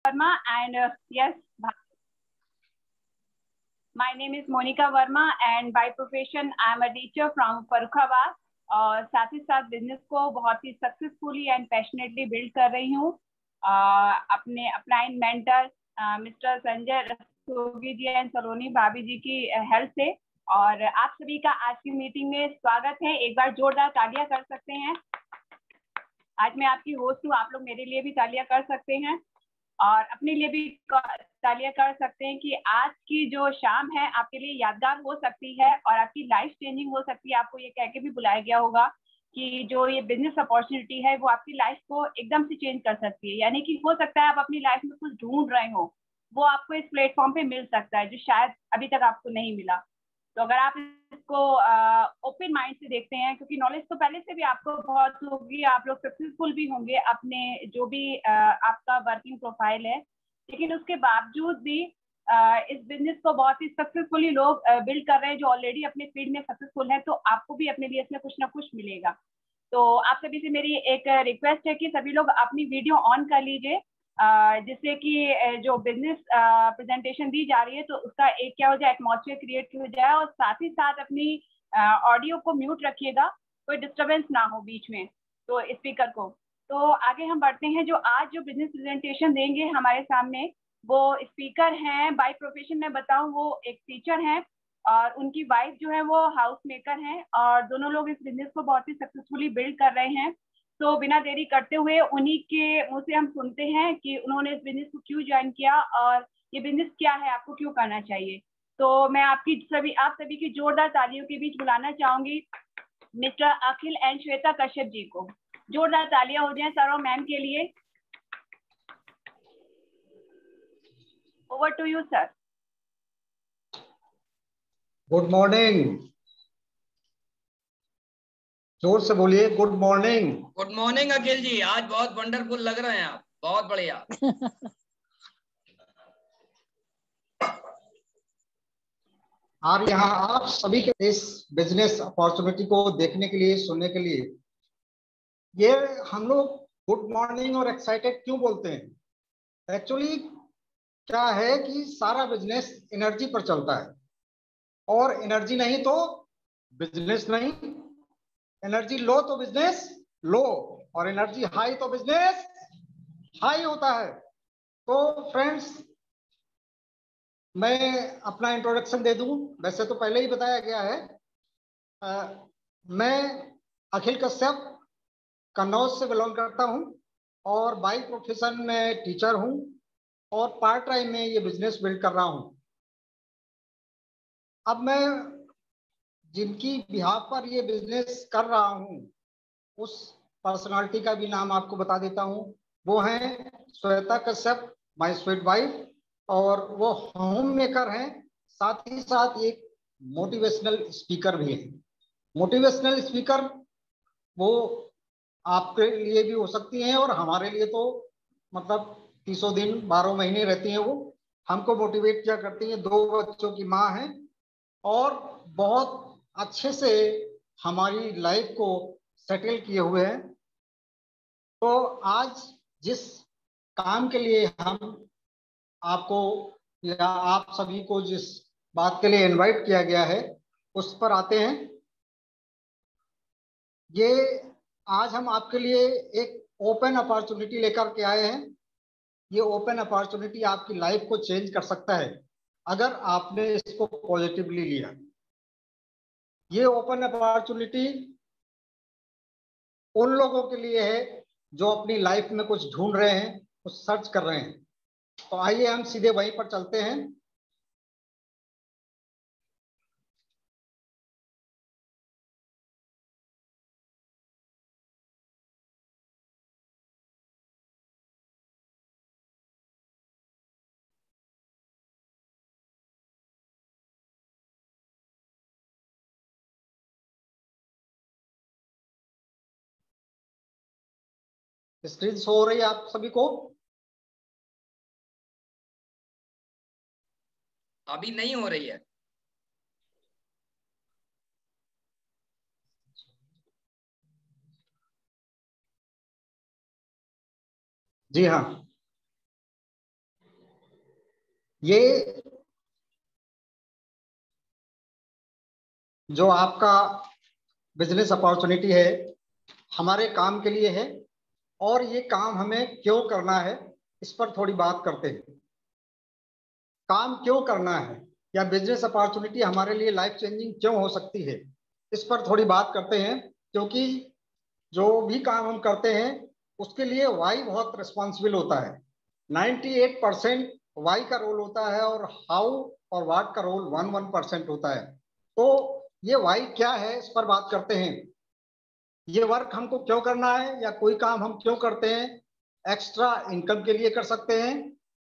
Verma and yes, my name is Monica Verma and by profession I am a teacher from Farrukhabad और साथ ही साथ business को बहुत ही सक्सेसफुली एंड पैशनेटली बिल्ड कर रही हूँ अपने upline mentor mister Sanjay Rastogi ji and Saloni भाभी जी की हेल्प से। और आप सभी का आज की मीटिंग में स्वागत है। एक बार जोरदार तालियां कर सकते हैं। आज मैं आपकी होस्ट हूँ, आप लोग मेरे लिए भी तालियां कर सकते हैं और अपने लिए भी तालियां कर सकते हैं कि आज की जो शाम है आपके लिए यादगार हो सकती है और आपकी लाइफ चेंजिंग हो सकती है। आपको ये कह के भी बुलाया गया होगा कि जो ये बिजनेस अपॉर्चुनिटी है वो आपकी लाइफ को एकदम से चेंज कर सकती है। यानी कि हो सकता है आप अपनी लाइफ में कुछ ढूंढ रहे हो, वो आपको इस प्लेटफॉर्म पे मिल सकता है जो शायद अभी तक आपको नहीं मिला। तो अगर आप इसको ओपन माइंड से देखते हैं, क्योंकि नॉलेज तो पहले से भी आपको बहुत होगी, आप लोग सक्सेसफुल भी होंगे अपने जो भी आपका वर्किंग प्रोफाइल है, लेकिन उसके बावजूद भी इस बिजनेस को बहुत ही सक्सेसफुली लोग बिल्ड कर रहे हैं जो ऑलरेडी अपने फील्ड में सक्सेसफुल है। तो आपको भी अपने लिए इसमें कुछ ना कुछ मिलेगा। तो आप सभी से मेरी एक रिक्वेस्ट है कि सभी लोग अपनी वीडियो ऑन कर लीजिए जिससे कि जो बिजनेस प्रेजेंटेशन दी जा रही है तो उसका एक क्या हो जाए, एटमॉस्फेयर क्रिएट हो जाए। और साथ ही साथ अपनी ऑडियो को म्यूट रखिएगा, कोई डिस्टरबेंस ना हो बीच में तो स्पीकर को। तो आगे हम बढ़ते हैं। जो आज जो बिजनेस प्रेजेंटेशन देंगे हमारे सामने वो स्पीकर हैं। बाय प्रोफेशन में बताऊं वो एक टीचर हैं और उनकी वाइफ जो है वो हाउस मेकर हैं और दोनों लोग इस बिजनेस को बहुत ही सक्सेसफुली बिल्ड कर रहे हैं। तो बिना देरी करते हुए उन्हीं के मुंह से हम सुनते हैं कि उन्होंने इस बिजनेस को क्यों ज्वाइन किया और ये बिजनेस क्या है, आपको क्यों करना चाहिए। तो मैं आप सभी की जोरदार तालियों के बीच बुलाना चाहूंगी मिस्टर अखिल एंड श्वेता कश्यप जी को। जोरदार तालियां हो जाएं सर और मैम के लिए। Over to you sir. Good morning, जोर से बोलिए। Good morning. Good morning Akhil ji, आज बहुत वंडरफुल लग रहे हैं आप, बहुत बढ़िया। और यहाँ आप सभी के इस बिजनेस अपॉर्चुनिटी को देखने के लिए, सुनने के लिए, ये हम लोग गुड मॉर्निंग और एक्साइटेड क्यों बोलते हैं? एक्चुअली क्या है कि सारा बिजनेस एनर्जी पर चलता है और एनर्जी नहीं तो बिजनेस नहीं। एनर्जी लो तो बिजनेस लो और एनर्जी हाई तो बिजनेस हाई होता है। तो फ्रेंड्स, मैं अपना इंट्रोडक्शन दे दूं। वैसे तो पहले ही बताया गया है। मैं अखिल कश्यप कन्नौज से बिलोंग करता हूं और बाई प्रोफेशन में टीचर हूं और पार्ट टाइम में ये बिजनेस बिल्ड कर रहा हूं। अब मैं जिनकी बिहाफ पर ये बिजनेस कर रहा हूं उस पर्सनालिटी का भी नाम आपको बता देता हूं। वो हैं Shweta Kashyap, my sweet wife, और वो होम मेकर हैं, साथ ही साथ एक मोटिवेशनल स्पीकर भी है। मोटिवेशनल स्पीकर वो आपके लिए भी हो सकती हैं और हमारे लिए तो मतलब 30 दिन 12 महीने रहती हैं। वो हमको मोटिवेट किया करती हैं। 2 बच्चों की माँ हैं और बहुत अच्छे से हमारी लाइफ को सेटल किए हुए हैं। तो आज जिस काम के लिए हम आपको या आप सभी को जिस बात के लिए इनवाइट किया गया है उस पर आते हैं। ये आज हम आपके लिए एक ओपन अपॉर्चुनिटी लेकर के आए हैं। ये ओपन अपॉर्चुनिटी आपकी लाइफ को चेंज कर सकता है अगर आपने इसको पॉजिटिवली लिया। ये ओपन अपॉर्चुनिटी उन लोगों के लिए है जो अपनी लाइफ में कुछ ढूंढ रहे हैं, कुछ सर्च कर रहे हैं। तो आइए हम सीधे वहीं पर चलते हैं। स्क्रीन शो हो रही है आप सभी को? अभी नहीं हो रही है। जी हाँ। ये जो आपका बिजनेस अपॉर्चुनिटी है हमारे काम के लिए है, और ये काम हमें क्यों करना है इस पर थोड़ी बात करते हैं। काम क्यों करना है या बिजनेस अपॉर्चुनिटी हमारे लिए लाइफ चेंजिंग क्यों हो सकती है, इस पर थोड़ी बात करते हैं। क्योंकि जो भी काम हम करते हैं उसके लिए वाई बहुत रिस्पॉन्सिबल होता है। 98% वाई का रोल होता है और हाउ और वाट का रोल 1% होता है। तो ये वाई क्या है इस पर बात करते हैं। ये वर्क हमको क्यों करना है या कोई काम हम क्यों करते हैं। एक्स्ट्रा इनकम के लिए कर सकते हैं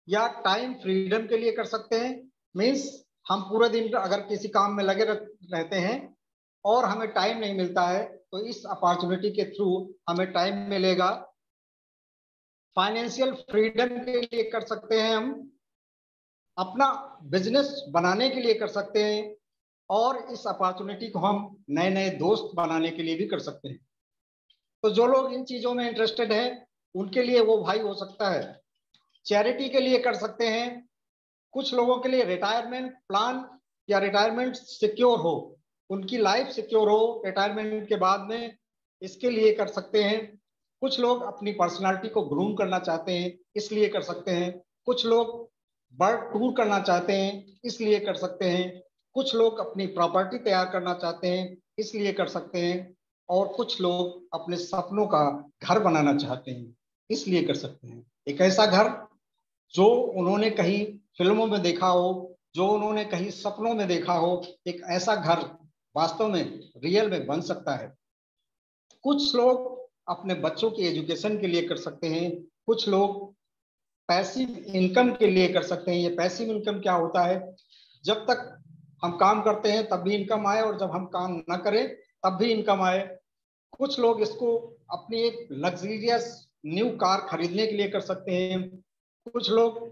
या टाइम फ्रीडम के लिए कर सकते हैं। मीन्स हम पूरे दिन अगर किसी काम में लगे रहते हैं और हमें टाइम नहीं मिलता है तो इस अपॉर्चुनिटी के थ्रू हमें टाइम मिलेगा। फाइनेंशियल फ्रीडम के लिए कर सकते हैं, हम अपना बिजनेस बनाने के लिए कर सकते हैं, और इस अपॉर्चुनिटी को हम नए नए दोस्त बनाने के लिए भी कर सकते हैं। तो जो लोग इन चीजों में इंटरेस्टेड हैं उनके लिए वो भाई हो सकता है। चैरिटी के लिए कर सकते हैं, कुछ लोगों के लिए रिटायरमेंट प्लान या रिटायरमेंट सिक्योर हो, उनकी लाइफ सिक्योर हो रिटायरमेंट के बाद में, इसके लिए कर सकते हैं। कुछ लोग अपनी पर्सनालिटी को ग्रूम करना चाहते हैं इसलिए कर सकते हैं। कुछ लोग वर्ल्ड टूर करना चाहते हैं इसलिए कर सकते हैं। कुछ लोग अपनी प्रॉपर्टी तैयार करना चाहते हैं इसलिए कर सकते हैं। और कुछ लोग अपने सपनों का घर बनाना चाहते हैं इसलिए कर सकते हैं। एक ऐसा घर जो उन्होंने कहीं फिल्मों में देखा हो, जो उन्होंने कहीं सपनों में देखा हो, एक ऐसा घर वास्तव में रियल में बन सकता है। कुछ लोग अपने बच्चों की एजुकेशन के लिए कर सकते हैं। कुछ लोग पैसिव इनकम के लिए कर सकते हैं। ये पैसिव इनकम क्या होता है, जब तक हम काम करते हैं तब भी इनकम आए और जब हम काम ना करें तब भी इनकम आए। कुछ लोग इसको अपनी एक लग्जरियस न्यू कार खरीदने के लिए कर सकते हैं। कुछ लोग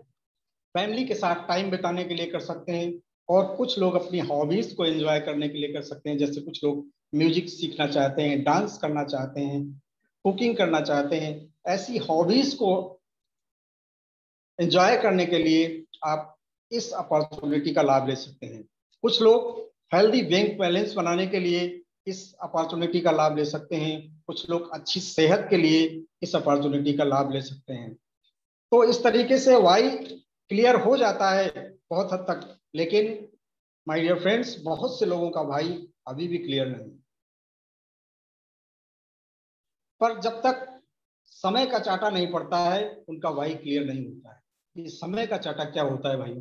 फैमिली के साथ टाइम बिताने के लिए कर सकते हैं, और कुछ लोग अपनी हॉबीज को एंजॉय करने के लिए कर सकते हैं। जैसे कुछ लोग म्यूजिक सीखना चाहते हैं, डांस करना चाहते हैं, कुकिंग करना चाहते हैं। ऐसी हॉबीज को एंजॉय करने के लिए आप इस अपॉर्चुनिटी का लाभ ले सकते हैं। कुछ लोग हेल्दी बैंक बैलेंस बनाने के लिए इस अपॉर्चुनिटी का लाभ ले सकते हैं। कुछ लोग अच्छी सेहत के लिए इस अपॉर्चुनिटी का लाभ ले सकते हैं। तो इस तरीके से वाई क्लियर हो जाता है बहुत हद तक, लेकिन माय डियर फ्रेंड्स बहुत से लोगों का भाई अभी भी क्लियर नहीं। पर जब तक समय का चाटा नहीं पड़ता है उनका वाई क्लियर नहीं होता है। ये समय का चाटा क्या होता है भाई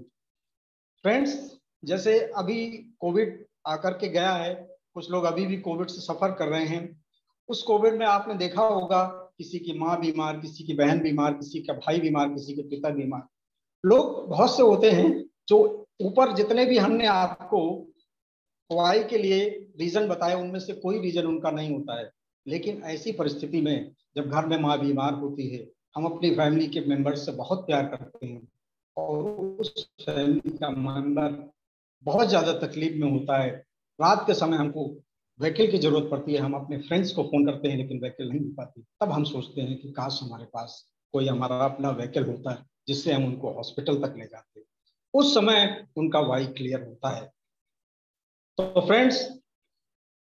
फ्रेंड्स, जैसे अभी कोविड आकर के गया है, कुछ लोग अभी भी कोविड से सफर कर रहे हैं। उस कोविड में आपने देखा होगा किसी की माँ बीमार, किसी की बहन बीमार, किसी का भाई बीमार, किसी के पिता बीमार। लोग बहुत से होते हैं जो ऊपर जितने भी हमने आपको वाई के लिए रीजन बताए उनमें से कोई रीजन उनका नहीं होता है। लेकिन ऐसी परिस्थिति में जब घर में माँ बीमार होती है, हम अपनी फैमिली के मेंबर्स से बहुत प्यार करते हैं और उस फैमिली का मेंबर बहुत ज्यादा तकलीफ में होता है। रात के समय हमको व्हीकल की जरूरत पड़ती है, हम अपने फ्रेंड्स को फोन करते हैं लेकिन व्हीकल नहीं मिल पाती। तब हम सोचते हैं कि काश हमारे पास कोई हमारा अपना व्हीकल होता है जिससे हम उनको हॉस्पिटल तक ले जाते। उस समय उनका वाई क्लियर होता है। तो फ्रेंड्स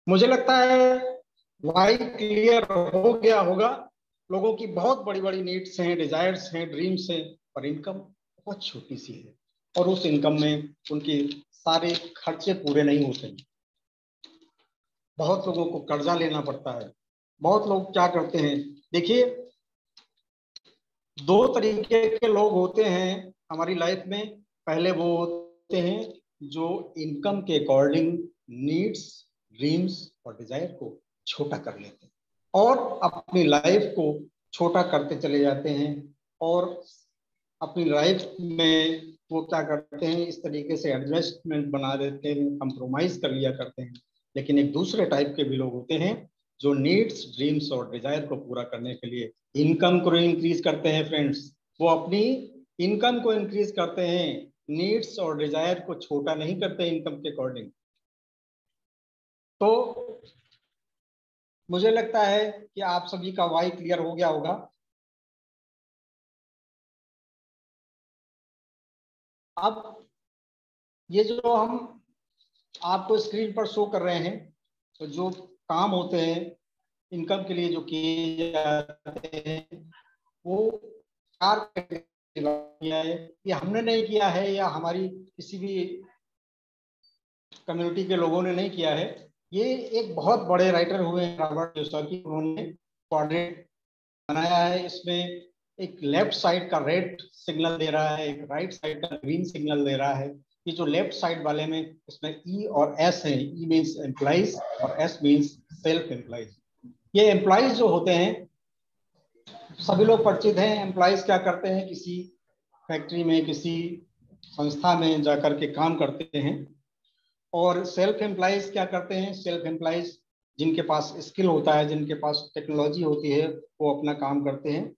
मुझे लगता है वाई क्लियर हो गया होगा। लोगों की बहुत बड़ी बड़ी नीड्स हैं, डिजायर्स हैं, ड्रीम्स हैं, पर इनकम बहुत छोटी सी है और उस इनकम में उनके सारे खर्चे पूरे नहीं होते हैं। बहुत लोगों को कर्जा लेना पड़ता है। बहुत लोग क्या करते हैं, देखिए दो तरीके के लोग होते हैं हमारी लाइफ में। पहले वो होते हैं जो इनकम के अकॉर्डिंग नीड्स, ड्रीम्स और डिजायर को छोटा कर लेते हैं और अपनी लाइफ को छोटा करते चले जाते हैं। और अपनी लाइफ में वो क्या करते हैं, इस तरीके से एडजस्टमेंट बना देते हैं, कंप्रोमाइज कर लिया करते हैं। लेकिन एक दूसरे टाइप के भी लोग होते हैं जो नीड्स, ड्रीम्स और डिजायर को पूरा करने के लिए इनकम को इंक्रीज करते हैं। फ्रेंड्स वो अपनी इनकम को इंक्रीज करते हैं, नीड्स और डिजायर को छोटा नहीं करते इनकम के अकॉर्डिंग। तो मुझे लगता है कि आप सभी का वाई क्लियर हो गया होगा। अब ये जो हम आपको स्क्रीन पर शो कर रहे हैं, तो जो काम होते हैं इनकम के लिए जो किए जाते हैं वो 4 किया है। ये हमने नहीं किया है या हमारी किसी भी कम्युनिटी के लोगों ने नहीं किया है। ये एक बहुत बड़े राइटर हुए हैं रॉबर्ट कियोसाकी, उन्होंने क्वाड्रेंट बनाया है। इसमें एक लेफ्ट साइड का रेड सिग्नल दे रहा है, एक राइट साइड का ग्रीन सिग्नल दे रहा है। ये जो लेफ्ट साइड वाले में इसमें ई और एस है, ई मीन्स एम्प्लॉइज और एस मीन्स सेल्फ एम्प्लॉइज। ये एम्प्लॉइज जो होते हैं सभी लोग परिचित हैं। एम्प्लॉइज क्या करते हैं, किसी फैक्ट्री में किसी संस्था में जाकर के काम करते हैं। और सेल्फ एम्प्लॉइज क्या करते हैं, सेल्फ एम्प्लॉइज जिनके पास स्किल होता है, जिनके पास टेक्नोलॉजी होती है, वो अपना काम करते हैं।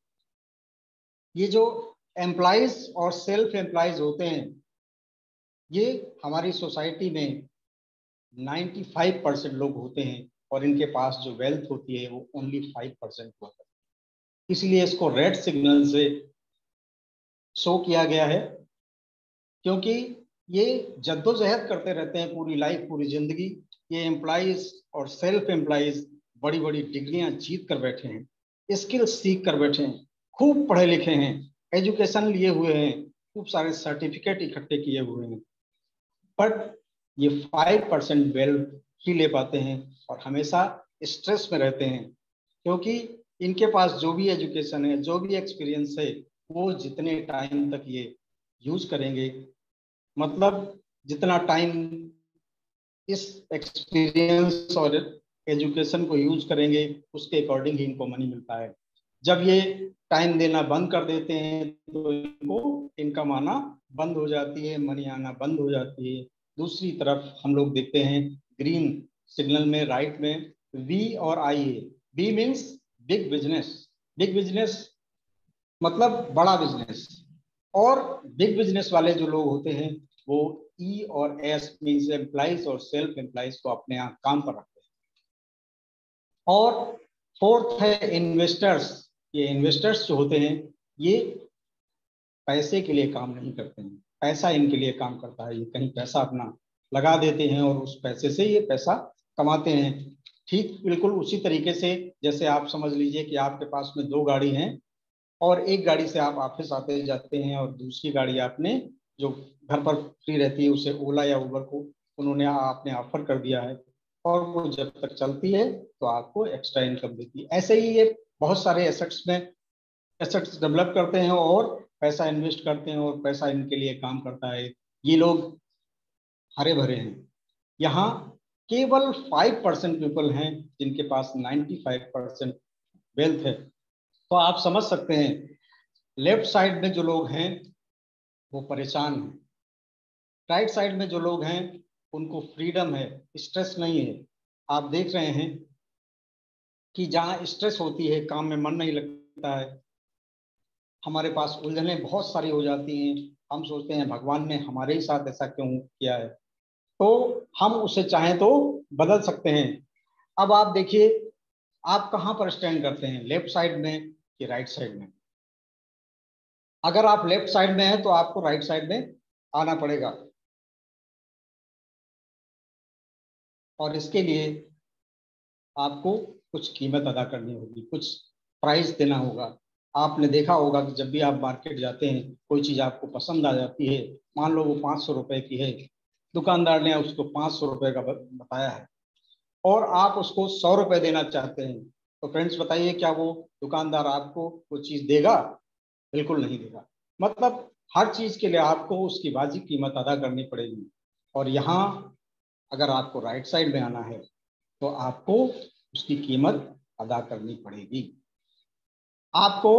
ये जो एम्प्लॉइज और सेल्फ एम्प्लॉइज होते हैं ये हमारी सोसाइटी में 95% लोग होते हैं और इनके पास जो वेल्थ होती है वो ओनली 5% होता है। इसलिए इसको रेड सिग्नल से शो किया गया है, क्योंकि ये जद्दोजहद करते रहते हैं पूरी लाइफ, पूरी जिंदगी। ये एम्प्लॉइज और सेल्फ एम्प्लॉइज बड़ी बड़ी डिग्रियां जीत कर बैठे हैं, स्किल सीख कर बैठे हैं, खूब पढ़े लिखे हैं, एजुकेशन लिए हुए हैं, खूब सारे सर्टिफिकेट इकट्ठे किए हुए हैं, बट ये 5% वेल्थ ही ले पाते हैं और हमेशा स्ट्रेस में रहते हैं, क्योंकि इनके पास जो भी एजुकेशन है, जो भी एक्सपीरियंस है, वो जितने टाइम तक ये यूज करेंगे, मतलब जितना टाइम इस एक्सपीरियंस और एजुकेशन को यूज करेंगे उसके अकॉर्डिंग ही इनको मनी मिलता है। जब ये टाइम देना बंद कर देते हैं तो इनको इनकम आना बंद हो जाती है, मनी आना बंद हो जाती है। दूसरी तरफ हम लोग देखते हैं ग्रीन सिग्नल में राइट में वी और आई है। B means big business, big business मतलब बड़ा बिजनेस। और बिग बिजनेस वाले जो लोग होते हैं वो ई और एस मीन्स एम्प्लॉइज और सेल्फ एम्प्लॉइज को अपने यहाँ काम पर रखते हैं। और फोर्थ है इन्वेस्टर्स। ये इन्वेस्टर्स जो होते हैं ये पैसे के लिए काम नहीं करते हैं, पैसा इनके लिए काम करता है। ये कहीं पैसा अपना लगा देते हैं और उस पैसे से ये पैसा कमाते हैं। ठीक बिल्कुल उसी तरीके से जैसे आप समझ लीजिए कि आपके पास में 2 गाड़ी हैं और एक गाड़ी से आप ऑफिस आते जाते हैं और दूसरी गाड़ी आपने जो घर पर फ्री रहती है उसे ओला या उबर को उन्होंने आपने ऑफर कर दिया है और वो जब तक चलती है तो आपको एक्स्ट्रा इनकम देती है। ऐसे ही ये बहुत सारे एसेट्स में एसेट्स डेवलप करते हैं और पैसा इन्वेस्ट करते हैं और पैसा इनके लिए काम करता है। ये लोग हरे भरे हैं। यहाँ केवल 5% पीपल हैं जिनके पास 95% वेल्थ है। तो आप समझ सकते हैं लेफ्ट साइड में जो लोग हैं वो परेशान हैं, राइट साइड में जो लोग हैं उनको फ्रीडम है, स्ट्रेस नहीं है। आप देख रहे हैं कि जहाँ स्ट्रेस होती है काम में मन नहीं लगता है, हमारे पास उलझने बहुत सारी हो जाती हैं। हम सोचते हैं भगवान ने हमारे ही साथ ऐसा क्यों किया है, तो हम उसे चाहें तो बदल सकते हैं। अब आप देखिए आप कहाँ पर स्टैंड करते हैं, लेफ्ट साइड में कि राइट साइड में। अगर आप लेफ्ट साइड में हैं तो आपको राइट साइड में आना पड़ेगा और इसके लिए आपको कुछ कीमत अदा करनी होगी, कुछ प्राइस देना होगा। आपने देखा होगा कि जब भी आप मार्केट जाते हैं कोई चीज़ आपको पसंद आ जाती है, मान लो वो 500 रुपए की है, दुकानदार ने उसको 500 रुपए का बताया है और आप उसको 100 रुपए देना चाहते हैं, तो फ्रेंड्स बताइए क्या वो दुकानदार आपको वो चीज़ देगा? बिल्कुल नहीं देगा। मतलब हर चीज़ के लिए आपको उसकी वाजिब कीमत अदा करनी पड़ेगी। और यहाँ अगर आपको राइट साइड में आना है तो आपको उसकी कीमत अदा करनी पड़ेगी। आपको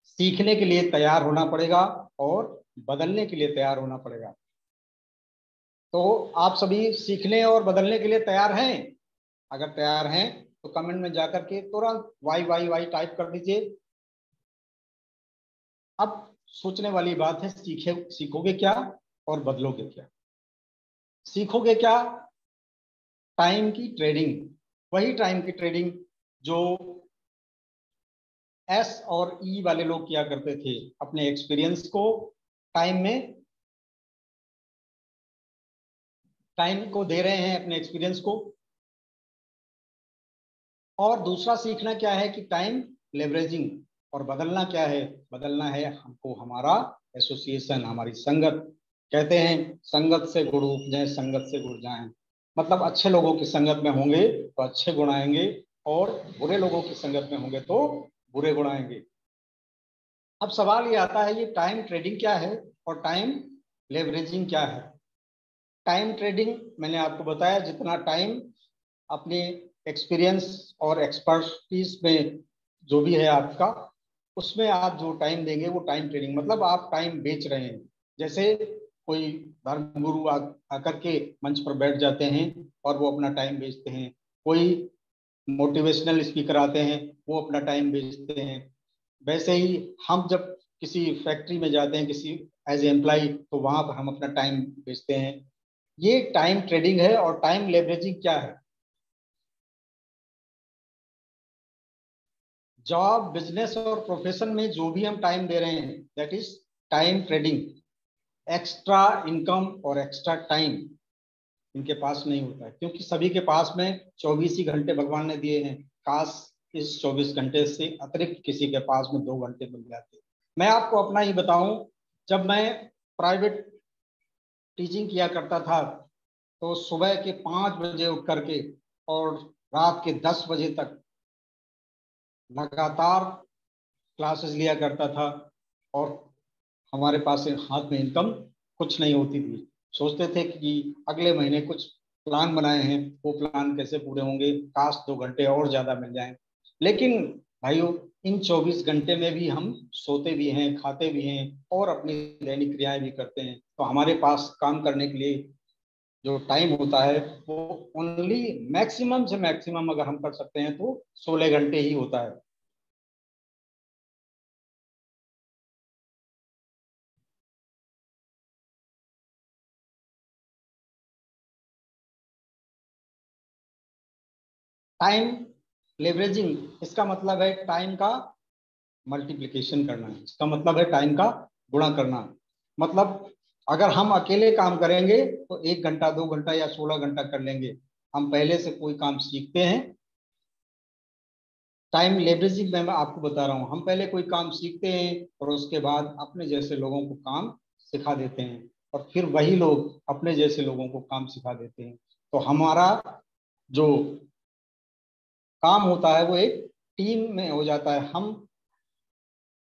सीखने के लिए तैयार होना पड़ेगा और बदलने के लिए तैयार होना पड़ेगा। तो आप सभी सीखने और बदलने के लिए तैयार हैं? अगर तैयार हैं तो कमेंट में जाकर के तुरंत वाई वाई वाई टाइप कर दीजिए। अब सोचने वाली बात है, सीखोगे क्या और बदलोगे क्या? सीखोगे क्या? टाइम की ट्रेडिंग, वही टाइम की ट्रेडिंग जो एस और ई वाले लोग किया करते थे। अपने एक्सपीरियंस को टाइम को दे रहे हैं, अपने एक्सपीरियंस को। और दूसरा सीखना क्या है कि टाइम लेवरेजिंग। और बदलना क्या है? बदलना है हमको हमारा एसोसिएशन, हमारी संगत। कहते हैं संगत से गुण उपजे, संगत से गुण जाएं। मतलब अच्छे लोगों की संगत में होंगे तो अच्छे गुण आएंगे, और बुरे लोगों की संगत में होंगे तो बुरे गुण आएंगे। अब सवाल ये आता है, ये टाइम ट्रेडिंग क्या है और टाइम लेवरेजिंग क्या है? टाइम ट्रेडिंग मैंने आपको बताया, जितना टाइम अपने एक्सपीरियंस और एक्सपर्टीज में जो भी है आपका, उसमें आप जो टाइम देंगे वो टाइम ट्रेडिंग। मतलब आप टाइम बेच रहे हैं। जैसे कोई धर्मगुरु आकर के मंच पर बैठ जाते हैं और वो अपना टाइम बेचते हैं। कोई मोटिवेशनल स्पीकर आते हैं, वो अपना टाइम बेचते हैं। वैसे ही हम जब किसी फैक्ट्री में जाते हैं, किसी एज ए एम्प्लॉय, तो वहां पर हम अपना टाइम बेचते हैं। ये टाइम ट्रेडिंग है। और टाइम लेवरेजिंग क्या है? जॉब, बिजनेस और प्रोफेशन में जो भी हम टाइम दे रहे हैं, that is time trading. Extra income और एक्स्ट्रा टाइम इनके पास नहीं होता है, क्योंकि सभी के पास में 24 ही घंटे भगवान ने दिए हैं। काश इस 24 घंटे से अतिरिक्त किसी के पास में 2 घंटे मिल जाते। मैं आपको अपना ही बताऊं, जब मैं प्राइवेट टीचिंग किया करता था, तो सुबह के 5 बजे उठ करके और रात के 10 बजे तक लगातार क्लासेस लिया करता था। और हमारे पास हाथ में इनकम कुछ नहीं होती थी। सोचते थे कि अगले महीने कुछ प्लान बनाए हैं, वो प्लान कैसे पूरे होंगे, काश 2 घंटे और ज्यादा मिल जाएं। लेकिन भाइयों, इन 24 घंटे में भी हम सोते भी हैं, खाते भी हैं और अपनी दैनिक क्रियाएं भी करते हैं। तो हमारे पास काम करने के लिए जो टाइम होता है वो ओनली मैक्सिमम से मैक्सिमम अगर हम कर सकते हैं तो 16 घंटे ही होता है। टाइम लेवरेजिंग, इसका मतलब है टाइम का मल्टीप्लिकेशन करना है। इसका मतलब है टाइम का गुणा करना। मतलब अगर हम अकेले काम करेंगे तो 1 घंटा, 2 घंटा या 16 घंटा कर लेंगे। हम पहले से कोई काम सीखते हैं। टाइम लेवरेजिंग में मैं आपको बता रहा हूँ, हम पहले कोई काम सीखते हैं और उसके बाद अपने जैसे लोगों को काम सिखा देते हैं, और फिर वही लोग अपने जैसे लोगों को काम सिखा देते हैं। तो हमारा जो काम होता है वो एक टीम में हो जाता है।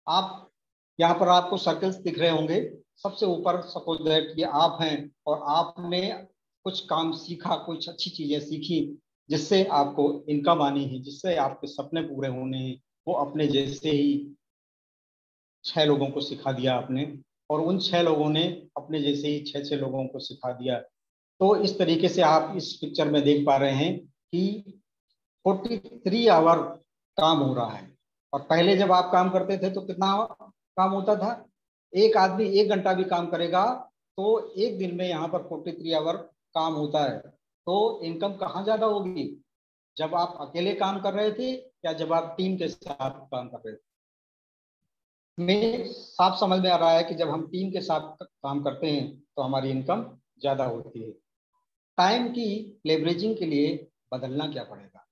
आप यहाँ पर आपको सर्कल्स दिख रहे होंगे। सबसे ऊपर सपोज दैट ये आप हैं, और आपने कुछ काम सीखा, कुछ अच्छी चीजें सीखी जिससे आपको इनकम आनी है, जिससे आपके सपने पूरे होने हैं। वो अपने जैसे ही 6 लोगों को सिखा दिया आपने, और उन 6 लोगों ने अपने जैसे ही 6 लोगों को सिखा दिया। तो इस तरीके से आप इस पिक्चर में देख पा रहे हैं कि 43 आवर काम हो रहा है। और पहले जब आप काम करते थे तो कितना काम होता था? एक आदमी 1 घंटा भी काम करेगा तो एक दिन में यहाँ पर 43 आवर काम होता है। तो इनकम कहाँ ज्यादा होगी, जब आप अकेले काम कर रहे थे या जब आप टीम के साथ काम कर रहे थे? में साफ समझ में आ रहा है कि जब हम टीम के साथ काम करते हैं तो हमारी इनकम ज्यादा होती है। टाइम की लेवरेजिंग के लिए बदलना क्या पड़ेगा?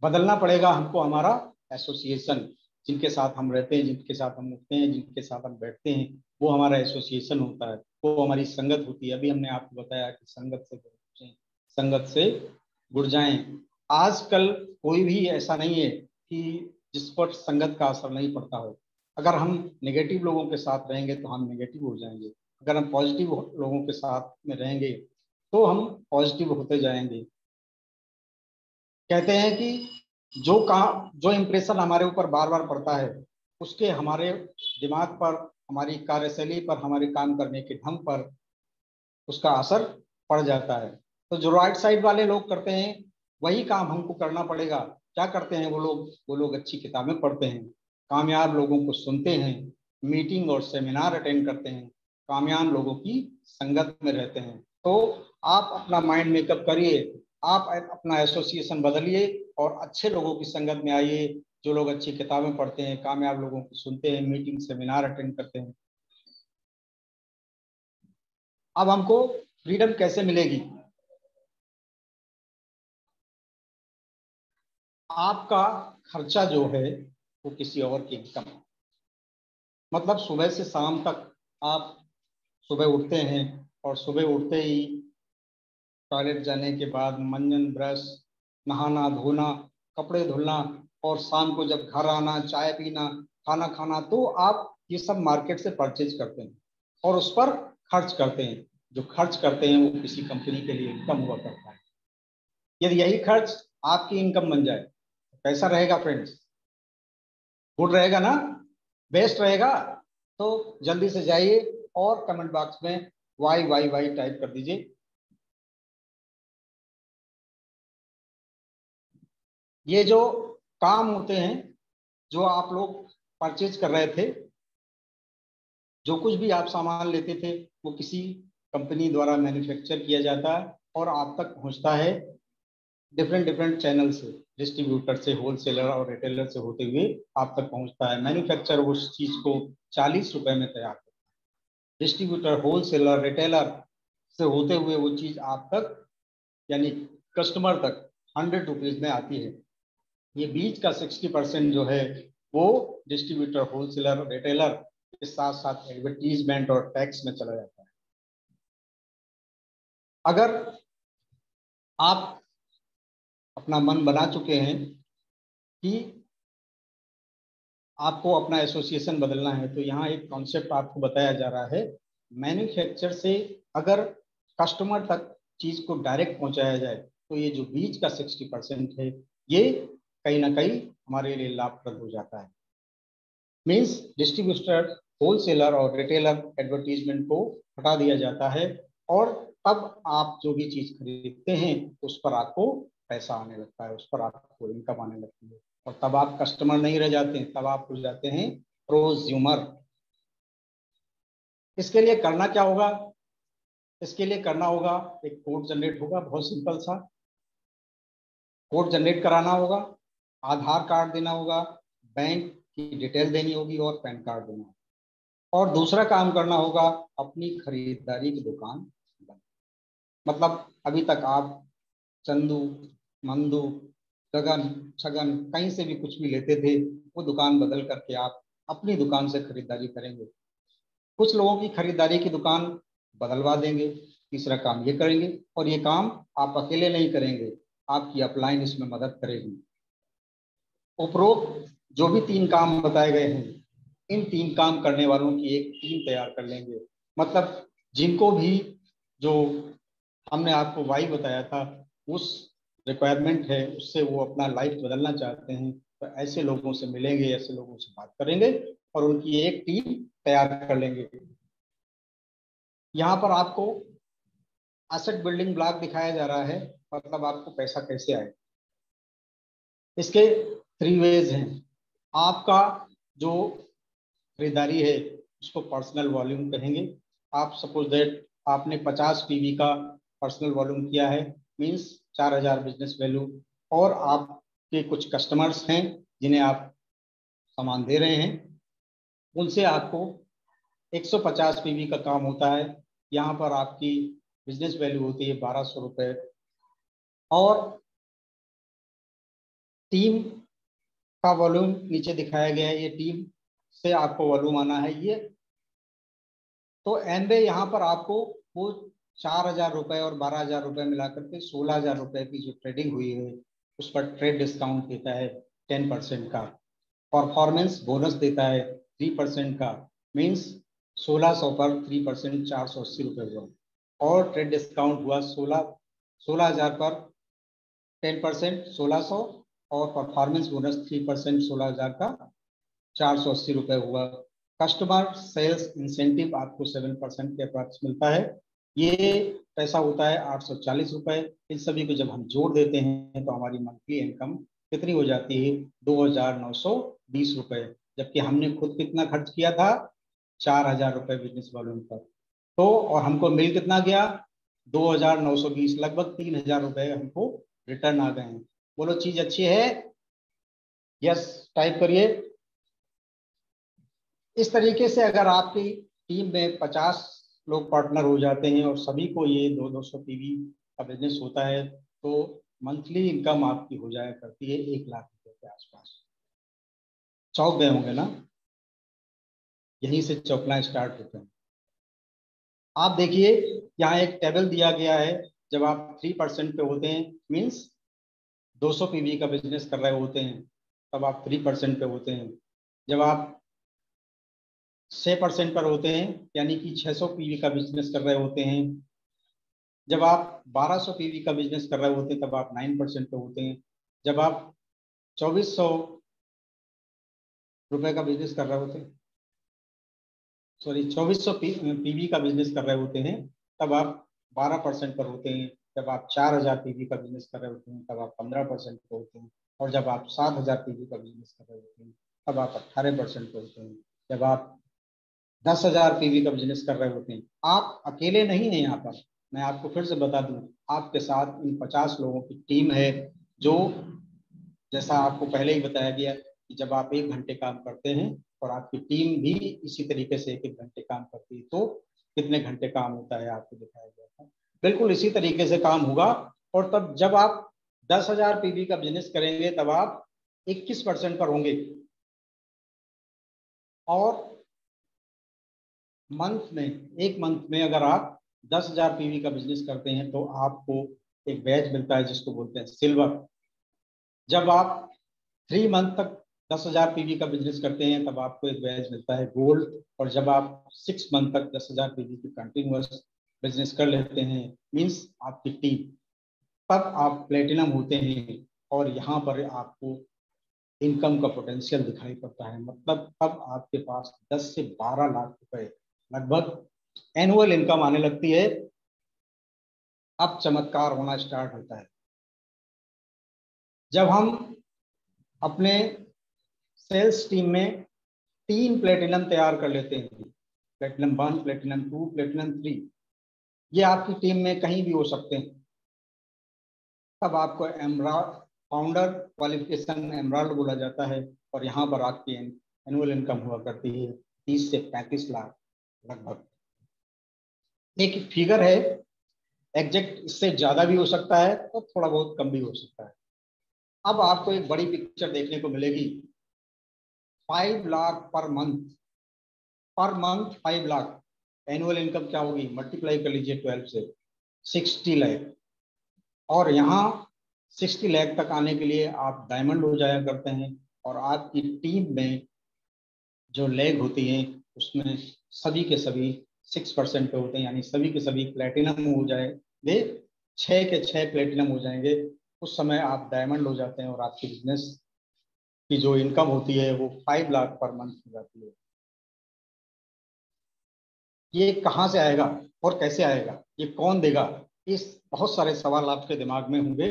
बदलना पड़ेगा हमको हमारा एसोसिएशन। जिनके साथ हम रहते हैं, जिनके साथ हम उठते हैं, जिनके साथ हम बैठते हैं, वो हमारा एसोसिएशन होता है, वो हमारी संगत होती है। अभी हमने आपको बताया कि संगत से गुड़, संगत से गुड़ जाएं। आजकल कोई भी ऐसा नहीं है कि जिस पर संगत का असर नहीं पड़ता हो। अगर हम नेगेटिव लोगों के साथ रहेंगे तो हम नेगेटिव हो जाएंगे, अगर हम पॉजिटिव लोगों के साथ में रहेंगे तो हम पॉजिटिव होते जाएंगे। कहते हैं कि जो इम्प्रेशन हमारे ऊपर बार बार पड़ता है, उसके हमारे दिमाग पर, हमारी कार्यशैली पर, हमारे काम करने के ढंग पर उसका असर पड़ जाता है। तो जो राइट साइड वाले लोग करते हैं वही काम हमको करना पड़ेगा। क्या करते हैं वो लोग अच्छी किताबें पढ़ते हैं, कामयाब लोगों को सुनते हैं, मीटिंग और सेमिनार अटेंड करते हैं, कामयाब लोगों की संगत में रहते हैं। तो आप अपना माइंड मेकअप करिए, आप अपना एसोसिएशन बदलिए और अच्छे लोगों की संगत में आइए, जो लोग अच्छी किताबें पढ़ते हैं, कामयाब लोगों को सुनते हैं, मीटिंग सेमिनार अटेंड करते हैं। अब हमको फ्रीडम कैसे मिलेगी? आपका खर्चा जो है वो किसी और की इनकम, मतलब सुबह से शाम तक आप सुबह उठते हैं और सुबह उठते ही टॉयलेट जाने के बाद मंजन ब्रश, नहाना धोना, कपड़े धुलना और शाम को जब घर आना, चाय पीना, खाना खाना, तो आप ये सब मार्केट से परचेज करते हैं और उस पर खर्च करते हैं। जो खर्च करते हैं वो किसी कंपनी के लिए इनकम हुआ करता है। यदि यही खर्च आपकी इनकम बन जाए तो कैसा रहेगा फ्रेंड्स? गुड रहेगा ना? बेस्ट रहेगा? तो जल्दी से जाइए और कमेंट बॉक्स में वाई वाई वाई टाइप कर दीजिए। ये जो काम होते हैं, जो आप लोग परचेज कर रहे थे, जो कुछ भी आप सामान लेते थे, वो किसी कंपनी द्वारा मैन्युफैक्चर किया जाता है और आप तक पहुंचता है डिफरेंट डिफरेंट चैनल से, डिस्ट्रीब्यूटर से, होलसेलर और रिटेलर से होते हुए आप तक पहुंचता है। मैन्युफैक्चर उस चीज को 40 रुपए में तैयार करता है, डिस्ट्रीब्यूटर, होलसेलर, रिटेलर से होते हुए वो चीज आप तक यानी कस्टमर तक 100 रुपीज में आती है। ये बीच का 60% जो है वो डिस्ट्रीब्यूटर, होलसेलर, रिटेलर के साथ साथ एडवर्टीजमेंट और टैक्स में चला जाता है। अगर आप अपना मन बना चुके हैं कि आपको अपना एसोसिएशन बदलना है, तो यहाँ एक कॉन्सेप्ट आपको बताया जा रहा है। मैन्युफैक्चर से अगर कस्टमर तक चीज को डायरेक्ट पहुंचाया जाए तो ये जो बीच का 60% है ये कहीं ना कहीं हमारे लिए लाभप्रद हो जाता है। मीन्स डिस्ट्रीब्यूटर, होलसेलर और रिटेलर एडवर्टीजमेंट को हटा दिया जाता है और तब आप जो भी चीज खरीदते हैं उस पर आपको पैसा आने लगता है, उस पर आपको इनकम आने लगती है और तब आप कस्टमर नहीं रह जाते हैं, तब आप हो जाते हैं प्रोज्यूमर। इसके लिए करना क्या होगा? इसके लिए करना होगा, एक कोड जनरेट होगा, बहुत सिंपल सा कोड जनरेट कराना होगा, आधार कार्ड देना होगा, बैंक की डिटेल देनी होगी और पैन कार्ड देना होगा। और दूसरा काम करना होगा, अपनी खरीदारी की दुकान, मतलब अभी तक आप चंदू, मंदू, गगन, छगन कहीं से भी कुछ भी लेते थे, वो दुकान बदल करके आप अपनी दुकान से खरीदारी करेंगे। कुछ लोगों की खरीदारी की दुकान बदलवा देंगे। तीसरा काम ये करेंगे, और ये काम आप अकेले नहीं करेंगे, आपकी अपलाइन इसमें मदद करेगी। उपरोक्त जो भी 3 काम बताए गए हैं, इन 3 काम करने वालों की एक टीम तैयार कर लेंगे। मतलब जिनको भी जो हमने आपको वाई बताया था उस रिक्वायरमेंट है, उससे वो अपना लाइफ बदलना चाहते हैं, तो ऐसे लोगों से मिलेंगे, ऐसे लोगों से बात करेंगे और उनकी एक टीम तैयार कर लेंगे। यहाँ पर आपको एसेट बिल्डिंग ब्लॉक दिखाया जा रहा है, मतलब आपको पैसा कैसे आए। इसके 3 वेज हैं। आपका जो खरीदारी है उसको पर्सनल वॉल्यूम कहेंगे। आप सपोज दैट आपने 50 पीवी का पर्सनल वॉल्यूम किया है, मींस 4000 बिजनेस वैल्यू, और आपके कुछ कस्टमर्स हैं जिन्हें आप सामान दे रहे हैं, उनसे आपको 150 पीवी का काम होता है। यहाँ पर आपकी बिजनेस वैल्यू होती है 1200 रुपये। और टीम का वॉल्यूम नीचे दिखाया गया है, ये टीम से आपको वॉल्यूम आना है ये। तो एनबे यहाँ पर आपको वो 4000 रुपये और 12000 रुपये मिलाकर के 16000 रुपये की जो ट्रेडिंग हुई है उस पर ट्रेड डिस्काउंट देता है 10% का। परफॉर्मेंस बोनस देता है 3% का, मीन्स 1600 पर 3% 480 रुपये हुआ। और ट्रेड डिस्काउंट हुआ 16,000 पर 10% 1600, और परफॉर्मेंस बोनस 3% 16,000 का 480 रुपये हुआ। कस्टमर सेल्स इंसेंटिव आपको 7% के अप्रॉक्स मिलता है, ये पैसा होता है 840 रुपये। इन सभी को जब हम जोड़ देते हैं तो हमारी मंथली इनकम कितनी हो जाती है? 2920 रुपये, जबकि हमने खुद कितना खर्च किया था? 4000 रुपये बिजनेस वॉल्यूम पर। तो और हमको मिल कितना गया? 2920, लगभग 3000 रुपये हमको रिटर्न आ गए हैं। बोलो चीज अच्छी है? यस टाइप करिए। इस तरीके से अगर आपकी टीम में 50 लोग पार्टनर हो जाते हैं और सभी को ये 200 पीवी का बिजनेस होता है तो मंथली इनकम आपकी हो जाया करती है 1 लाख रुपए के आसपास। चौंक गए होंगे ना, यहीं से चौंकना स्टार्ट होता है। आप देखिए यहाँ एक टेबल दिया गया है, जब आप 3% पे होते हैं मीन्स 200 पीवी का बिजनेस कर रहे होते हैं तब आप 3% पे होते हैं। जब आप 6% पर होते हैं यानी कि 600 पीवी का बिजनेस कर रहे होते हैं। जब आप 1200 पीवी का बिजनेस कर रहे होते हैं तब आप 9% पे होते हैं। जब आप 2400 रुपए का बिजनेस कर रहे होते हैं, सॉरी 2400 पीवी का बिजनेस कर रहे होते हैं तब आप 12% पर होते हैं। जब आप 4000 पीवी का बिजनेस कर रहे होते हैं तब आप 15% पे होते हैं। और जब आप 7000 पीवी का बिजनेस कर रहे होते हैं तब आप 18% पे होते हैं। जब आप 10,000 पीवी का बिजनेस कर रहे होते हैं, आप अकेले नहीं हैं यहाँ पर, मैं आपको फिर से बता दूं, आपके साथ इन 50 लोगों की टीम है जो, जैसा आपको पहले ही बताया गया कि जब आप 1 घंटे काम करते हैं और आपकी टीम भी इसी तरीके से 1-1 घंटे काम करती है तो कितने घंटे काम होता है आपको दिखाया गया था। बिल्कुल इसी तरीके से काम होगा। और तब जब आप 10,000 पीवी का बिजनेस करेंगे तब आप 21% पर होंगे। और एक मंथ में अगर आप 10,000 पीवी का बिजनेस करते हैं तो आपको एक बैच मिलता है जिसको बोलते हैं सिल्वर। जब आप 3 मंथ तक 10,000 पीवी का बिजनेस करते हैं तब आपको एक बैच मिलता है गोल्ड। और जब आप 6 मंथ तक 10,000 पीवी की कंटिन्यूअस बिजनेस कर लेते हैं मीन्स आपकी टीम, तब आप प्लेटिनम होते हैं। और यहाँ पर आपको इनकम का पोटेंशियल दिखाई पड़ता है, मतलब तब आपके पास 10 से 12 लाख रुपए लगभग एनुअल इनकम आने लगती है। अब चमत्कार होना स्टार्ट होता है जब हम अपने सेल्स टीम में 3 प्लेटिनम तैयार कर लेते हैं, प्लेटिनम 1, प्लेटिनम 2, प्लेटिनम 3, ये आपकी टीम में कहीं भी हो सकते हैं। तब आपको एमराल्ड फाउंडर क्वालिफिकेशन एमराल्ड बोला जाता है। और यहाँ पर आपकी एनुअल इनकम हुआ करती है 30 से 35 लाख लगभग। एक फिगर है, एग्जैक्ट इससे ज्यादा भी हो सकता है और थोड़ा बहुत कम भी हो सकता है। अब आपको एक बड़ी पिक्चर देखने को मिलेगी। 5 lakh per month, 5 lakh annual income क्या होगी, मल्टीप्लाई कर लीजिए 12 से, 60 लाख। और यहाँ 60 लाख तक आने के लिए आप डायमंड हो जाया करते हैं। और आपकी टीम में जो लेग होती हैं उसमें सभी के सभी 6% पे होते हैं, यानी सभी के सभी प्लेटिनम हो जाएंगे, 6 के 6 प्लेटिनम हो जाएंगे। उस समय आप डायमंड हो जाते हैं और आपकी बिजनेस की जो इनकम होती है वो 5 लाख पर मंथ हो जाती है। ये कहाँ से आएगा और कैसे आएगा, ये कौन देगा, इस बहुत सारे सवाल आपके दिमाग में होंगे।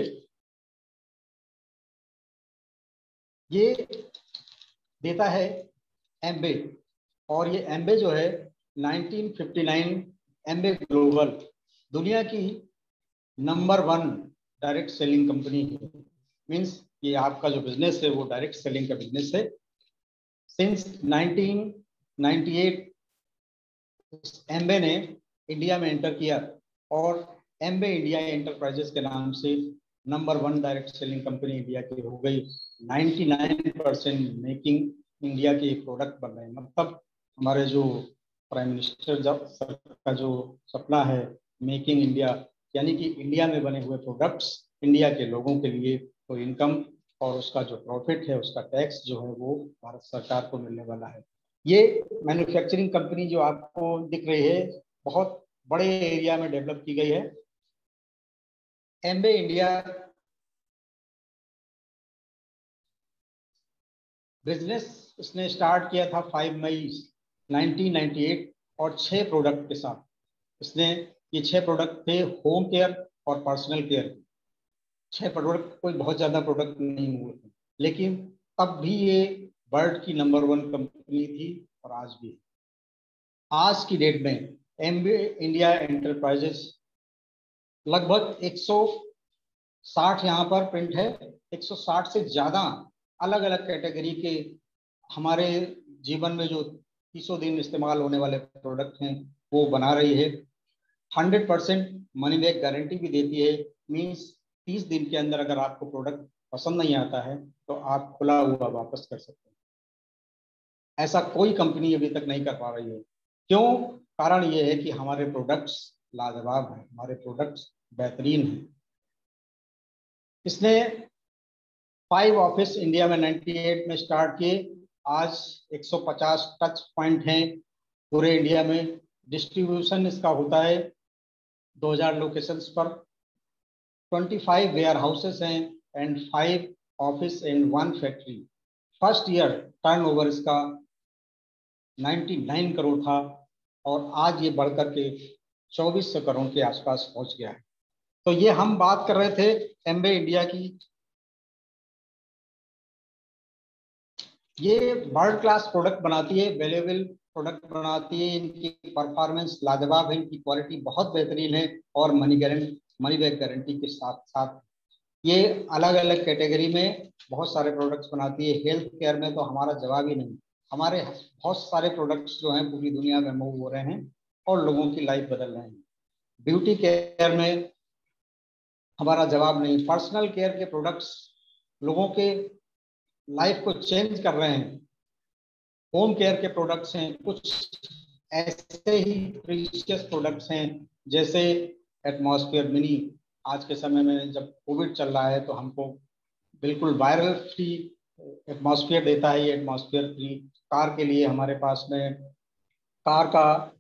ये देता है एम्बे, और ये एम्बे जो है 1959, एम्बे ग्लोबल दुनिया की नंबर 1 डायरेक्ट सेलिंग कंपनी है। मीन्स ये आपका जो बिजनेस है वो डायरेक्ट सेलिंग का बिजनेस है। सिंस 1998 एम्बे ने इंडिया में एंटर किया और एम्बे इंडिया एंटरप्राइजेस के नाम से number 1 direct selling company India की हो गई। 99% मेकिंग इंडिया के प्रोडक्ट बन रहे हैं। मतलब हमारे जो प्राइम मिनिस्टर का जो सपना है मेकिंग इंडिया, यानी कि इंडिया में बने हुए प्रोडक्ट्स इंडिया के लोगों के लिए, तो इनकम और उसका जो प्रॉफिट है उसका टैक्स जो है वो भारत सरकार को मिलने वाला है। ये मैन्युफैक्चरिंग कंपनी जो आपको दिख रही है बहुत बड़े एरिया में डेवलप की गई है। एम्बे इंडिया बिजनेस उसने स्टार्ट किया था 5 मई 1998 और 6 प्रोडक्ट के साथ। इसने ये 6 प्रोडक्ट थे होम केयर और पर्सनल केयर। 6 प्रोडक्ट, कोई बहुत ज़्यादा प्रोडक्ट नहीं हुए थे, लेकिन तब भी ये वर्ल्ड की नंबर 1 कंपनी थी और आज भी। आज की डेट में एम्बे इंडिया एंटरप्राइजेस लगभग 160 यहाँ पर प्रिंट है, 160 से ज़्यादा अलग अलग कैटेगरी के हमारे जीवन में जो 30 दिन इस्तेमाल होने वाले प्रोडक्ट हैं वो बना रही है। 100% मनी बैक गारंटी भी देती है। मीन्स 30 दिन के अंदर अगर आपको प्रोडक्ट पसंद नहीं आता है तो आप खुला हुआ वापस कर सकते हैं। ऐसा कोई कंपनी अभी तक नहीं कर पा रही है। क्यों? कारण ये है कि हमारे प्रोडक्ट्स लाजवाब हैं, हमारे प्रोडक्ट्स बेहतरीन हैं। इसने 5 ऑफिस इंडिया में 98 में स्टार्ट किए। आज 150 टच पॉइंट हैं पूरे इंडिया में। डिस्ट्रीब्यूशन इसका होता है 2000 लोकेशंस पर। 25 वेयर हाउसेस हैं and 5 office and 1 factory. First year turnover इसका 99 करोड़ था और आज ये बढ़कर के 2400 करोड़ के आसपास पहुंच गया है। तो ये हम बात कर रहे थे एमवे इंडिया की। ये वर्ल्ड क्लास प्रोडक्ट बनाती है, वैल्यूएबल प्रोडक्ट बनाती है। इनकी परफॉर्मेंस लाजवाब है, इनकी क्वालिटी बहुत बेहतरीन है और मनी बैक गारंटी के साथ साथ ये अलग अलग कैटेगरी में बहुत सारे प्रोडक्ट्स बनाती है। हेल्थ केयर में तो हमारा जवाब ही नहीं। हमारे बहुत सारे प्रोडक्ट्स जो हैं पूरी दुनिया में मूव हो रहे हैं और लोगों की लाइफ बदल रहे हैं। ब्यूटी केयर में हमारा जवाब नहीं। पर्सनल केयर के प्रोडक्ट्स लोगों के लाइफ को चेंज कर रहे हैं। होम केयर के प्रोडक्ट्स हैं, कुछ ऐसे ही प्रीशियस प्रोडक्ट्स हैं जैसे एटमॉस्फेयर मिनी। आज के समय में जब कोविड चल रहा है तो हमको बिल्कुल वायरल फ्री एटमॉस्फेयर देता है। ये एटमॉस्फेयर फ्री कार के लिए हमारे पास में कार का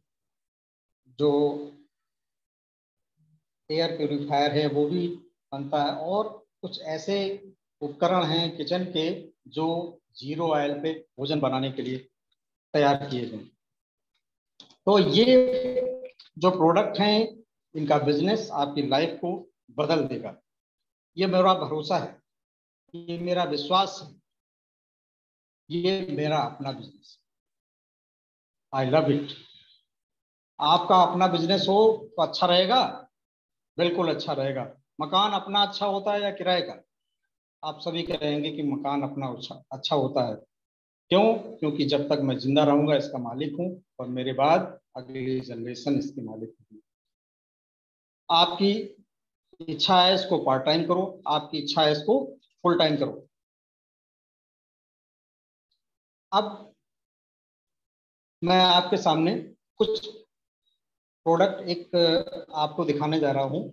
जो एयर प्यूरिफायर है वो भी बनता है और कुछ ऐसे उपकरण हैं किचन के जो जीरो ऑयल पे भोजन बनाने के लिए तैयार किए गए। तो ये जो प्रोडक्ट हैं इनका बिजनेस आपकी लाइफ को बदल देगा। ये मेरा भरोसा है, ये मेरा विश्वास है, ये मेरा अपना बिजनेस। I love it. आपका अपना बिजनेस हो तो अच्छा रहेगा, बिल्कुल अच्छा रहेगा। मकान अपना अच्छा होता है या किराए का? आप सभी कहेंगे कि मकान अपना अच्छा होता है। क्यों? क्योंकि जब तक मैं जिंदा रहूंगा इसका मालिक हूं और मेरे बाद अगली जनरेशन इसकी मालिक होगी। आपकी इच्छा है इसको पार्ट टाइम करो, आपकी इच्छा है इसको फुल टाइम करो। अब मैं आपके सामने कुछ प्रोडक्ट एक आपको दिखाने जा रहा हूं।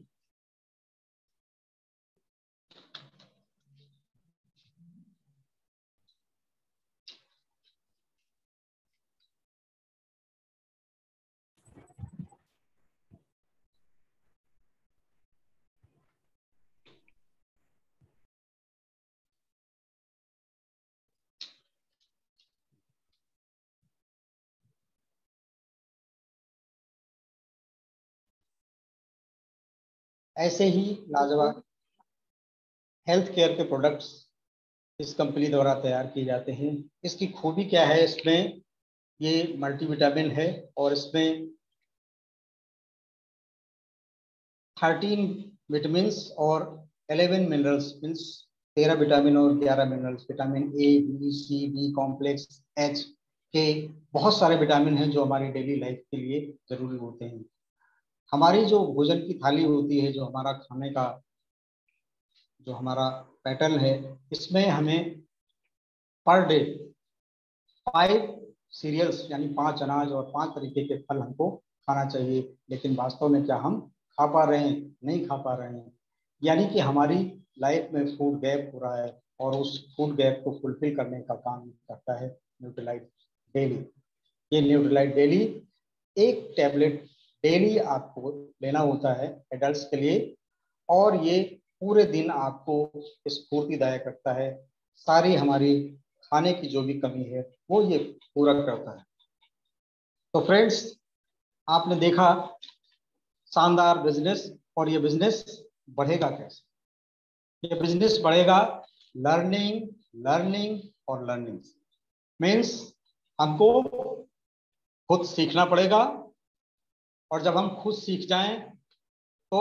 ऐसे ही लाजवाब हेल्थ केयर के प्रोडक्ट्स इस कंपनी द्वारा तैयार किए जाते हैं। इसकी खूबी क्या है? इसमें ये मल्टीविटामिन है और इसमें 13 विटामिन और 11 मिनरल्स, मीन्स 13 विटामिन और 11 minerals. Vitamin A, B, C, B complex, H K, बहुत सारे विटामिन हैं जो हमारी डेली लाइफ के लिए जरूरी होते हैं। हमारी जो भोजन की थाली होती है, जो हमारा खाने का जो हमारा पैटर्न है, इसमें हमें पर डे 5 सीरियल्स यानी 5 अनाज और 5 तरीके के फल हमको खाना चाहिए। लेकिन वास्तव में क्या हम खा पा रहे हैं? नहीं खा पा रहे हैं। यानी कि हमारी लाइफ में फूड गैप हो रहा है और उस फूड गैप को फुलफिल करने का काम करता है न्यूट्रीलाइट डेली। ये न्यूट्रीलाइट डेली एक टैबलेट डेली आपको लेना होता है एडल्ट्स के लिए और ये पूरे दिन आपको स्फूर्तिदायक रखता है। सारी हमारी खाने की जो भी कमी है वो ये पूरा करता है। तो फ्रेंड्स, आपने देखा शानदार बिजनेस। और ये बिजनेस बढ़ेगा कैसे? ये बिजनेस बढ़ेगा लर्निंग, लर्निंग और लर्निंग। मीन्स हमको खुद सीखना पड़ेगा और जब हम खुद सीख जाएं तो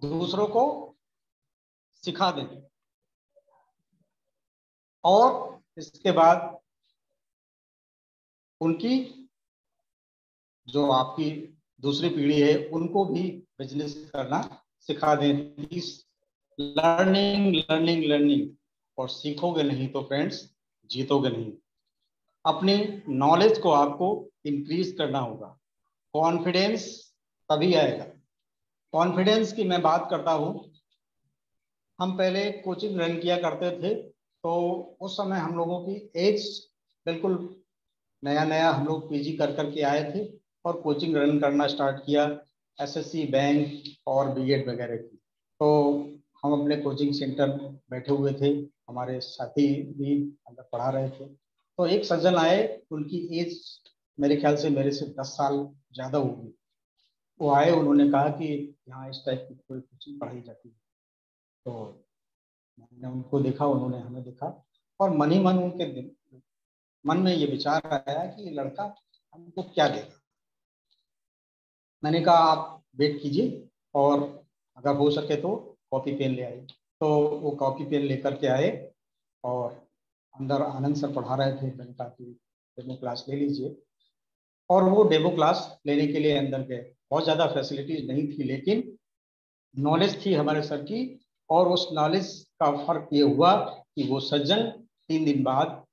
दूसरों को सिखा दें और इसके बाद उनकी जो आपकी दूसरी पीढ़ी है उनको भी बिजनेस करना सिखा दें। लर्निंग लर्निंग लर्निंग, और सीखोगे नहीं तो फ्रेंड्स जीतोगे नहीं। अपनी नॉलेज को आपको इंक्रीज करना होगा। कॉन्फिडेंस तभी आएगा। कॉन्फिडेंस की मैं बात करता हूँ, हम पहले कोचिंग रन किया करते थे, तो उस समय हम लोगों की एज बिल्कुल नया नया, हम लोग पीजी कर करके आए थे और कोचिंग रन करना स्टार्ट किया, एसएससी, बैंक और बीएड वगैरह की। तो हम अपने कोचिंग सेंटर बैठे हुए थे, हमारे साथी भी अंदर पढ़ा रहे थे। तो एक सज्जन आए, उनकी एज मेरे ख्याल से मेरे से 10 साल ज़्यादा होगी। वो आए, उन्होंने कहा कि यहाँ इस टाइप की कोई कोचिंग पढ़ाई जाती है। तो मैंने उनको देखा, उन्होंने हमें देखा, और मन ही मन उनके मन में ये विचार आया कि ये लड़का हमको क्या देगा। मैंने कहा आप वेट कीजिए और अगर हो सके तो कॉपी पेन ले आइए। तो वो कॉपी पेन लेकर के आए और अंदर आनंद सर पढ़ा रहे थे। मैंने कहा कि डेमो क्लास ले लीजिए, और वो डेमो क्लास लेने के लिए अंदर गए। बहुत ज़्यादा फैसिलिटीज नहीं थी, लेकिन नॉलेज थी हमारे सर की, और उस नॉलेज का फर्क ये हुआ कि वो सज्जन 3 दिन बाद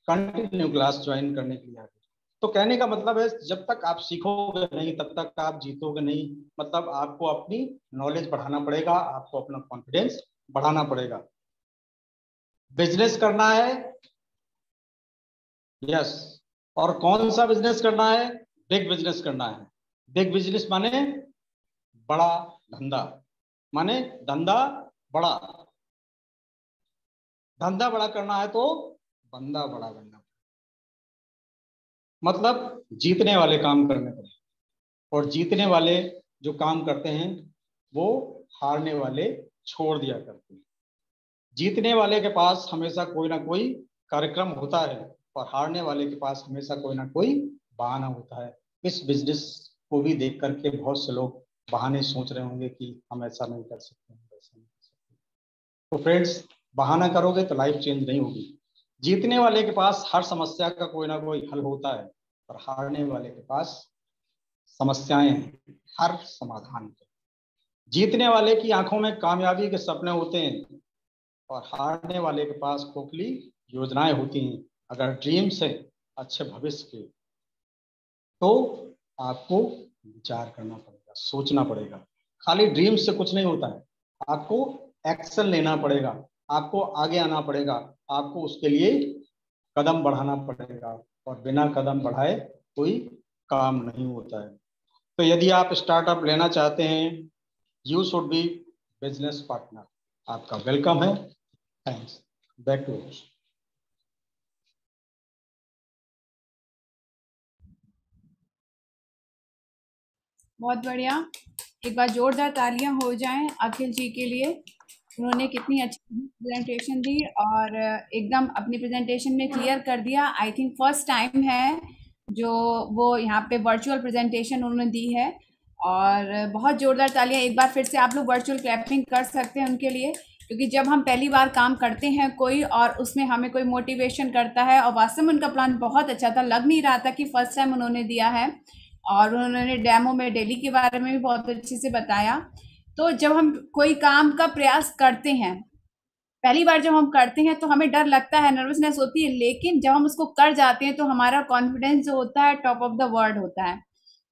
कंटिन्यू क्लास ज्वाइन करने के लिए आ गए। तो कहने का मतलब है, जब तक आप सीखोगे नहीं तब तक आप जीतोगे नहीं। मतलब आपको अपनी नॉलेज बढ़ाना पड़ेगा, आपको अपना कॉन्फिडेंस बढ़ाना पड़ेगा। बिजनेस करना है, यस, और कौन सा बिजनेस करना है? बिग बिजनेस करना है। बिग बिजनेस माने बड़ा धंधा, माने धंधा बड़ा। धंधा बड़ा करना है तो बंदा बड़ा करना, मतलब जीतने वाले काम करने पड़े, और जीतने वाले जो काम करते हैं वो हारने वाले छोड़ दिया करते हैं। जीतने वाले के पास हमेशा कोई ना कोई कार्यक्रम होता है, और हारने वाले के पास हमेशा कोई ना कोई बहाना होता है। इस बिजनेस को भी देख करके बहुत से लोग बहाने सोच रहे होंगे कि हम ऐसा नहीं कर सकते, वैसा नहीं कर सकते। तो फ्रेंड्स, बहाना करोगे तो लाइफ चेंज नहीं होगी। जीतने वाले के पास हर समस्या का कोई ना कोई हल होता है, और हारने वाले के पास समस्याएं हैं हर समाधान के। जीतने वाले की आंखों में कामयाबी के सपने होते हैं, और हारने वाले के पास खोखली योजनाएं होती हैं। अगर ड्रीम्स है अच्छे भविष्य के, तो आपको विचार करना पड़ेगा, सोचना पड़ेगा। खाली ड्रीम्स से कुछ नहीं होता है, आपको एक्शन लेना पड़ेगा, आपको आगे आना पड़ेगा, आपको उसके लिए कदम बढ़ाना पड़ेगा, और बिना कदम बढ़ाए कोई काम नहीं होता है। तो यदि आप स्टार्टअप लेना चाहते हैं, you should be business partner. आपका वेलकम है। थैंक्स। Back to you. बहुत बढ़िया, एक बार जोरदार तालियां हो जाएं अखिल जी के लिए। उन्होंने कितनी अच्छी प्रेजेंटेशन दी और एकदम अपनी प्रेजेंटेशन में क्लियर कर दिया। आई थिंक फर्स्ट टाइम है जो वो यहाँ पे वर्चुअल प्रेजेंटेशन उन्होंने दी है, और बहुत जोरदार तालियां एक बार फिर से आप लोग वर्चुअल क्लैपिंग कर सकते हैं उनके लिए, क्योंकि जब हम पहली बार काम करते हैं कोई और उसमें हमें कोई मोटिवेशन करता है, और वास्तव में उनका प्लान बहुत अच्छा था, लग नहीं रहा था कि फर्स्ट टाइम उन्होंने दिया है, और उन्होंने डेमो में डेली के बारे में भी बहुत अच्छे से बताया। तो जब हम कोई काम का प्रयास करते हैं, पहली बार जब हम करते हैं तो हमें डर लगता है, नर्वसनेस होती है, लेकिन जब हम उसको कर जाते हैं तो हमारा कॉन्फिडेंस जो होता है टॉप ऑफ द वर्ल्ड होता है।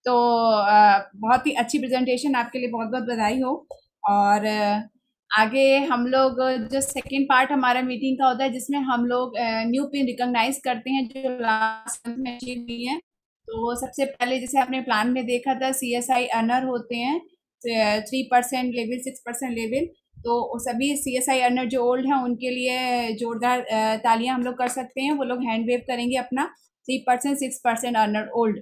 तो बहुत ही अच्छी प्रेजेंटेशन, आपके लिए बहुत बहुत बधाई हो। और आगे हम लोग जो सेकेंड पार्ट हमारा मीटिंग का होता है, जिसमें हम लोग न्यू पिन रिकॉग्नाइज करते हैं जो लास्ट में अचीव हुई है। तो सबसे पहले जैसे आपने प्लान में देखा था, CSI अर्नर होते हैं 3% लेवल, 6% लेवल। तो सभी CSI अर्नर जो ओल्ड हैं उनके लिए जोरदार तालियां हम लोग कर सकते हैं। वो लोग हैंड वेव करेंगे अपना 3%, 6% अर्नर ओल्ड।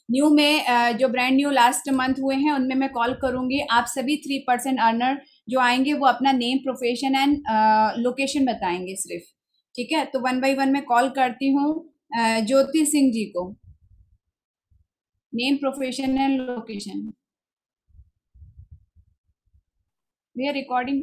न्यू में जो ब्रांड न्यू लास्ट मंथ हुए हैं उनमें मैं कॉल करूंगी। आप सभी 3% अर्नर जो आएंगे वो अपना नेम, प्रोफेशन एंड लोकेशन बताएंगे सिर्फ, ठीक है। तो 1 बाय 1 मैं कॉल करती हूँ ज्योति सिंह जी को। Name, profession and location. We are recording.